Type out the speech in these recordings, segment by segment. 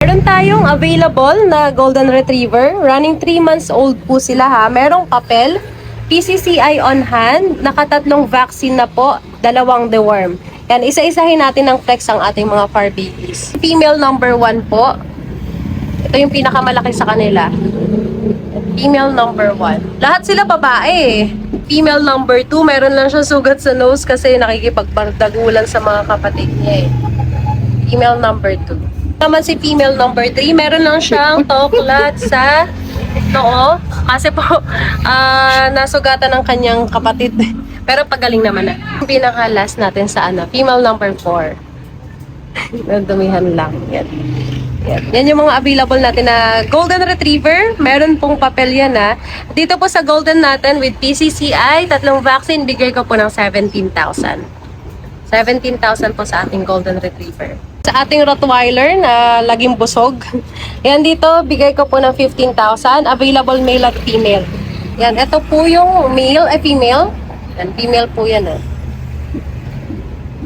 Meron tayong available na Golden Retriever. Running 3 months old po sila ha. Merong papel, PCCI on hand, nakatatlong vaccine na po, 2 deworm. Yan, isa-isahin natin ng flex ang ating mga fur babies. Female number 1 po. Ito yung pinakamalaki sa kanila. Female number 1. Lahat sila babae eh. Female number 2, meron lang siya sugat sa nose kasi nakikipagbardagulan sa mga kapatid niya eh. Female number 2. Naman si female number 3, meron lang siyang toklat sa noo kasi po nasugatan ng kanyang kapatid. Pero pagaling naman na. Pinaka last natin sa female number 4. Nagdumihan lang. Yan. Yan yung mga available natin na Golden Retriever. Meron pong papel yan ha. Dito po sa Golden natin with PCCI, 3 vaccine, bigay ko po ng 17,000. 17,000 po sa ating Golden Retriever. Sa ating Rottweiler na laging busog, yan dito, bigay ko po ng 15,000. Available male at female. Yan, ito po yung male, female. Yan, female po yan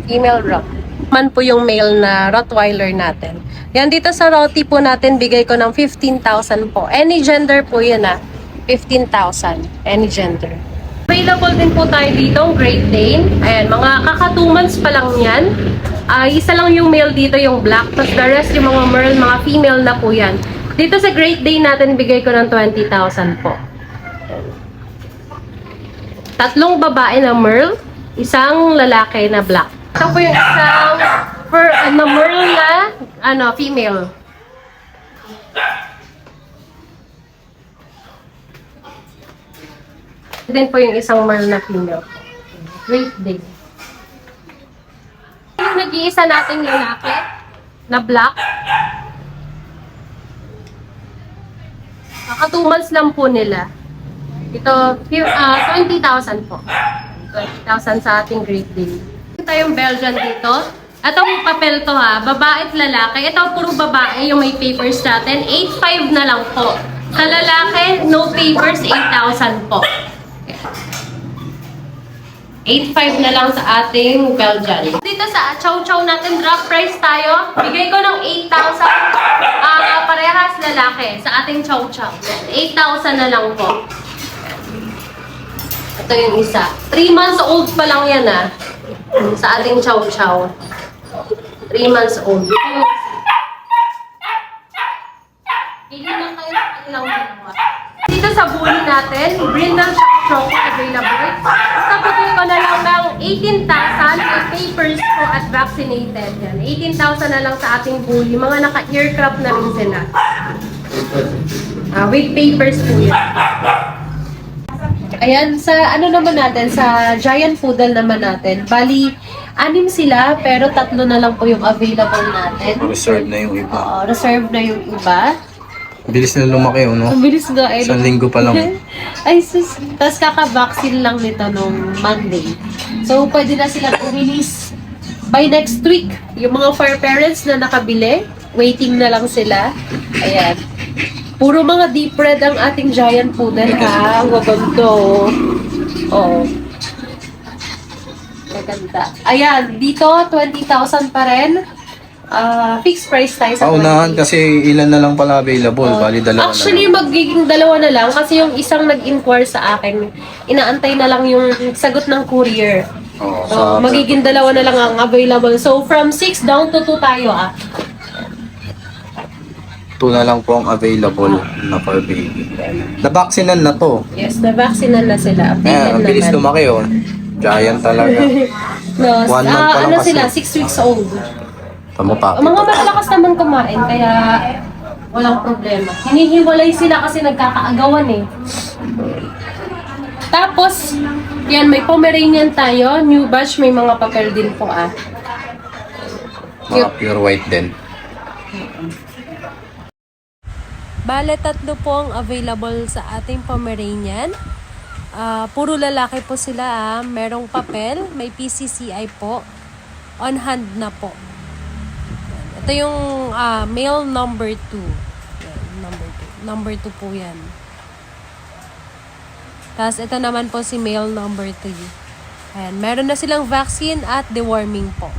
Female Rock. Man po yung male na Rottweiler natin. Yan dito sa Rotti po natin, bigay ko ng 15,000 po. Any gender po yan 15,000. Any gender. Available din po tayo dito, Great Dane. Ayan, mga kaka 2 months pa lang yan. Isa lang yung male dito, yung black. Tapos the rest, yung mga merle, mga female na po yan. Dito sa Great Dane natin, bigay ko ng 20,000 po. 3 babae na merle, 1 lalaki na black. Ito po yung isang na merle na female. Then po yung isang merle na female. Great Dane. Yung nag-iisa nating lalaki na black. Kaka 2 months lang po nila. Ito, 20,000 po. 20,000 sa ating Great Dane. Ito yung Belgian dito. Itong papel to babae at lalaki. Ito puro babae yung may papers natin. 8,500 na lang po. Sa lalaki, no papers, 8,000 po. 8,500 na lang sa ating Belgian. Dito sa Chow Chow natin, drop price tayo. Bigay ko ng 8,000. Parehas lalaki sa ating Chow Chow. 8,000 na lang po. Ito yung isa. 3 months old pa lang yan sa ating Chow Chow. 3 months old. Hindi lang kayo sa kanilang dalawa. Dito sa bully natin, Brindle Shock Choco available. Taputin ko na lang ng 18,000 with papers po at vaccinated. Yan. 18,000 na lang sa ating bully. Mga naka-earcraft na rin sila. With papers po yan. Ayan, sa naman natin, sa Giant Poodle naman natin. Bali, 6 sila, pero 3 na lang po yung available natin. Reserve na yung iba. Reserve na yung iba. Bilis na lumaki, no? Ang bilis nga eh. 1 linggo pa lang. Ay, sus. Tapos kaka-vaccine lang nito nung Monday. So, pwede na silang i-release by next week. Yung mga fur parents na nakabili, waiting na lang sila. Ayan. Puro mga deep red ang ating Giant Poodle, ha? Waganda. Oo. Maganda. Ayan, dito, 20,000 pa rin. Fixed price tayo sa Paunahan kasi ilan na lang pala available. Bali, 2 na actually, lang. magiging 2 na lang kasi yung isang nag-inquire sa akin, inaantay na lang yung sagot ng courier. So, magiging 2 na lang ang available. So, from 6 down to 2 tayo, 2 na lang po ang available na fur baby. Na-vaccinan na to. Yes, na-vaccinan na sila. Ang bilis lumaki, Giant talaga. No, 1 month pa lang kasi. sila, 6 weeks old. Tamupaki. Mga malakas naman kumain, kaya walang problema. Hinihiwalay sila kasi nagkakaagawan eh. Tapos, yan, may Pomeranian tayo. New batch, may mga papel din po Mga pure white din. Bale, 3 po ang available sa ating Pomeranian. Puro lalaki po sila. Merong papel, may PCCI po. On hand na po. Ito yung male number 2. Number 2 po yan. Tapos ito naman po si male number 3. Ayan, meron na silang vaccine at deworming po.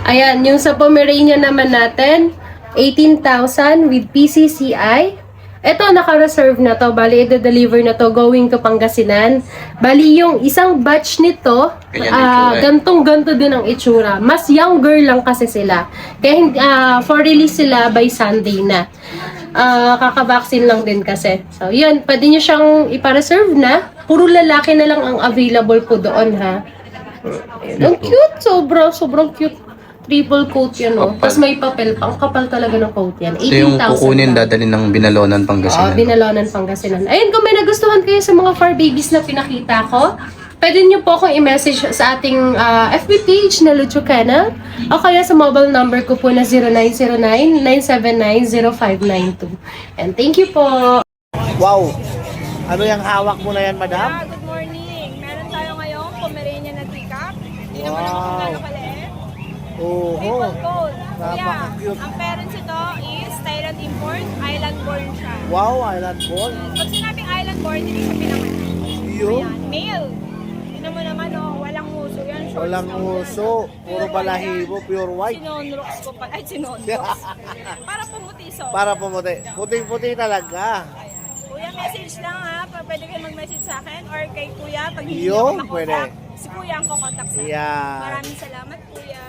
Ayan, yung sa Pomeranian naman natin, 18,000 with PCCI. Ito, naka-reserve na to. Bali, i-deliver na to going to Pangasinan. Bali, yung isang batch nito, Ganyan ang itsura eh. gantong-ganto din ang itsura. Mas younger lang kasi sila. Kaya for release sila by Sunday na. Kaka-vaccine lang din kasi. So, yun. Pwede nyo siyang ipa-reserve na. Puro lalaki na lang ang available po doon, ha. Ang cute. Sobrang cute. Triple coat yan, no? Kapal. Tapos may papel pa. Ang kapal talaga ng coat yan. Ito yung 18,000 kukunin, lang. dadalhin ng Binalonan, Pangasinan. Binalonan, Pangasinan. Ayun, kung may nagustuhan kayo sa mga fur babies na pinakita ko, pwede nyo po akong i-message sa ating FB page na Lucho Canal o kaya sa mobile number ko po na 0909-979-0592. And thank you po. Wow! Ano yung hawak mo na yan, madam? Good morning. Meron tayo ngayong Pomeranian na teacup. Hindi naman Wow. ako kung gano'ng kaliit. Oo. Triple coat. Kuya, Napaka-cute. ang parents ito is Thailand import, island born siya. Wow, island ball. Pag sinabing island born, hindi siya pinanganak. Yun. Ayan, male. Tignan mo naman, oh, walang huso yan. Short Walang lang yan. uso. Puro Pure balahibo, white pure yan. white. Sinonrox ko pa. Ay, sinonrox. Para pumuti so. Para pumuti. Puting-puti talaga. Kuya, message lang ha. Pwede kayo mag-message sa akin or kay Kuya pag hindi Yun, ako pwede. makontak. Si Kuya ang kukontak sa akin. Yeah. Maraming salamat, Kuya.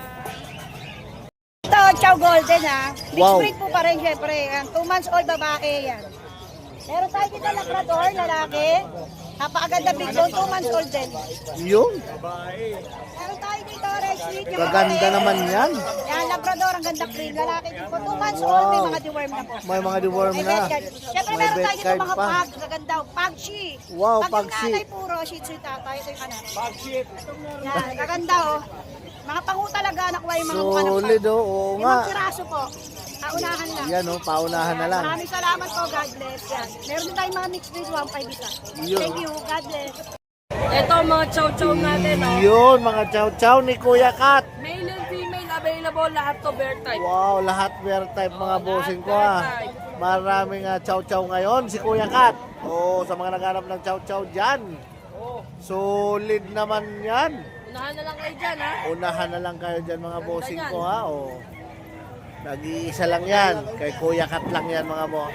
Ito, Chow Golden ha. Mixed Wow. breed po pa rin syempre. 2 months old babae yan. Meron tayo dito Labrador, lalaki. Napakaganda big bone, 2 months old din. Yun. Meron tayo dito Red Sweet. yung Kaganda babae. naman yan. Yan, Labrador, ang ganda cream. Lalaki din po, 2 months old, may mga deworm na po. May mga deworm May na. bed card. Syempre May meron bed tayo dito card mga pa. pug, kaganda. Pug-shi. Wow, Pag pug-shi. yung nanay puro, shih tzu tatay, ito yung anak. Yan, kaganda oh. Mga pangu talaga nakuha yung mga mukha ng pug. Solid, oh. Oo nga. Limang piraso po. Kaunahan lang. Yan, oh. Paunahan na lang. Maraming salamat po. God bless. Yan. Meron din tayong mga mixed breed 1.5 isa. Yun. Thank you. God bless. Ito mga chow-chow natin, oh. Yun, mga chow-chow ni Kuya Kat. Male and female available, lahat to bear type. Wow, lahat bear type mga bossing ko ha. Maraming chow-chow ngayon si Kuya Kat. Oh, sa mga naghanap ng chow-chow dyan. Solid naman yan. Unahan na lang kayo dyan, ha? Unahan na lang kayo dyan mga bossing ko ha. Oh. Nag-iisa lang yan. Kay Kuya Kat lang yan mga boss.